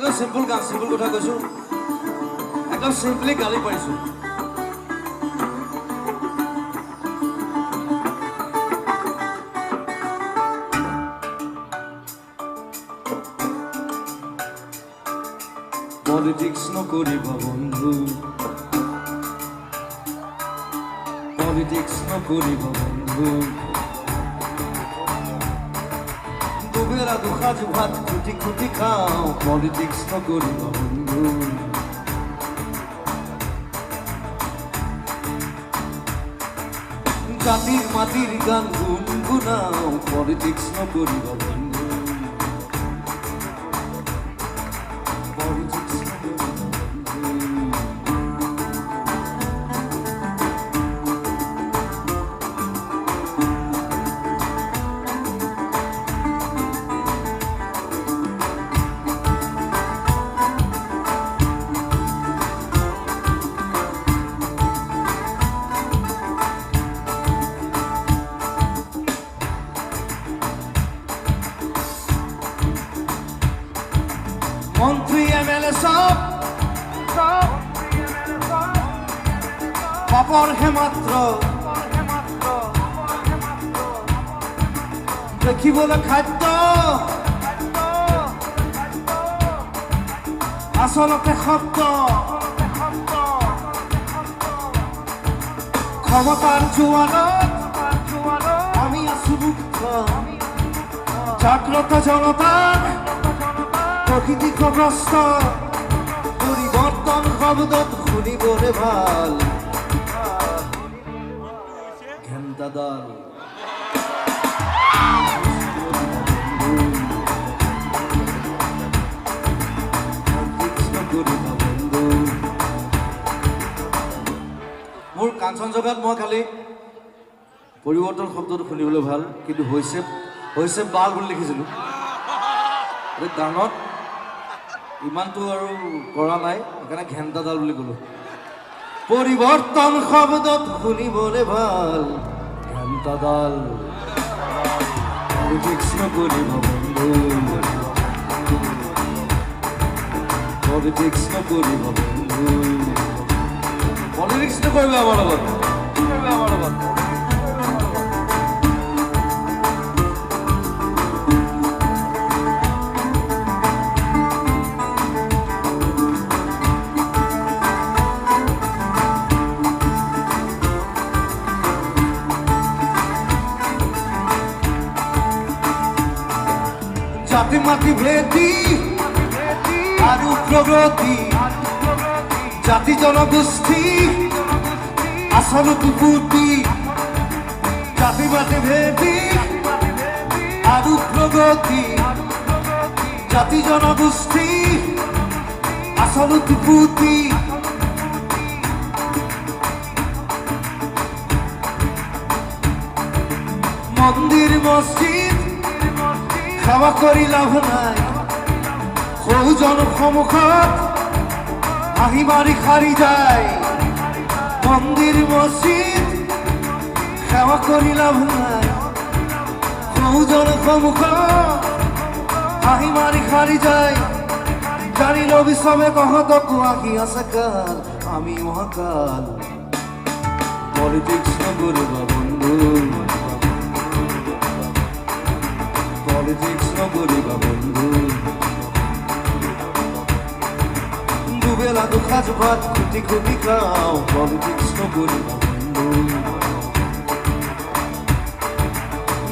একদম সিম্পল গান, সিম্পল কথা কৈছো, একদম সিম্পলি গালি পাৰিছো। পলিটিক্স নকৰিবা বন্ধু, পলিটিক্স নকৰিবা বন্ধু, দুবেলা দুসাঁজ ভাত খুটি খুটি খাওঁ, পলিটিক্স নকৰিবা বন্ধু। জাতিৰ মাটিৰ গান গুণগুণাওঁ, পলিটিক্স নকৰিবা বন্ধু। মন্ত্রী এমএলএ সব বাপর হে মাত্র, দেখিবলৈ খাদ্য আচলতে শব্দ, ক্ষমতার জোয়ানত আমি আছো মুক্ত, জাগ্রত জনতার প্রকৃতিগ্রস্ত, পরিবর্তন শব্দত শুনিবলে ভাল, ঘেন্টাদাল মোৰ কাঞ্চন জগাত মই খালি পৰিৱৰ্তন শব্দটো শুনিবলৈ ভাল, কিন্তু হৈছে বাল বুলি লিখিছিলোঁ। গানত ইমানটো আৰু কৰা নাই, সেইকাৰণে ঘেন্টাডাল বুলি ক'লো। পৰিৱৰ্তন শব্দত শুনিবলে ভাল, ঘেন্টাডাল পলিটিক্স নকৰিব বন্ধু, পলিটিক্স নকৰিব বন্ধু, পলিটিক্স নকৰিব আমাৰ লগত, আমাৰ লগত। জাতি মাটি ভেটি আৰু প্ৰগতি, জাতি জনগোষ্ঠী আচলতে পুতি, জাতি মাটি ভেটি আৰু প্ৰগতি, জাতি জনগোষ্ঠী আচলতে পুতি, মন্দিৰ মছজিদ সেৱা কৰি লাভ নাই, সৌজন সন্মুখত হাঁহি মাৰি সাৰি যায়, মন্দিৰ মছজিদ সেৱা কৰি লাভ নাই, সৌজন সন্মুখত হাঁহি মাৰি সাৰি যায়, জানি লবি চবে তহঁতকো আহি আছে কাল, আমি মহাকাল, পলিটিক্স নকৰিবা বন্ধু, পলিটিক্স নকৰিবা বন্ধু, দুবেলা দুসাঁজ ভাত খুটি খুটি খাওঁ, পলিটিক্স নকৰিবা বন্ধু।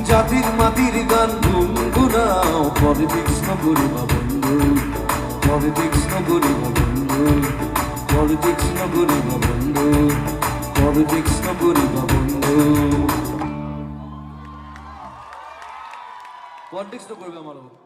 জাতিৰ মাটিৰ গান গুণগুণাওঁ, পলিটিক্স নকৰিবা বন্ধু, পলিটিক্স নকৰিবা বন্ধু, পলিটিক্স নকৰিবা বন্ধু, পলিটিক্স নকৰিবা বন্ধু, পলিটিক্স নকৰিবা আমাৰ লগত।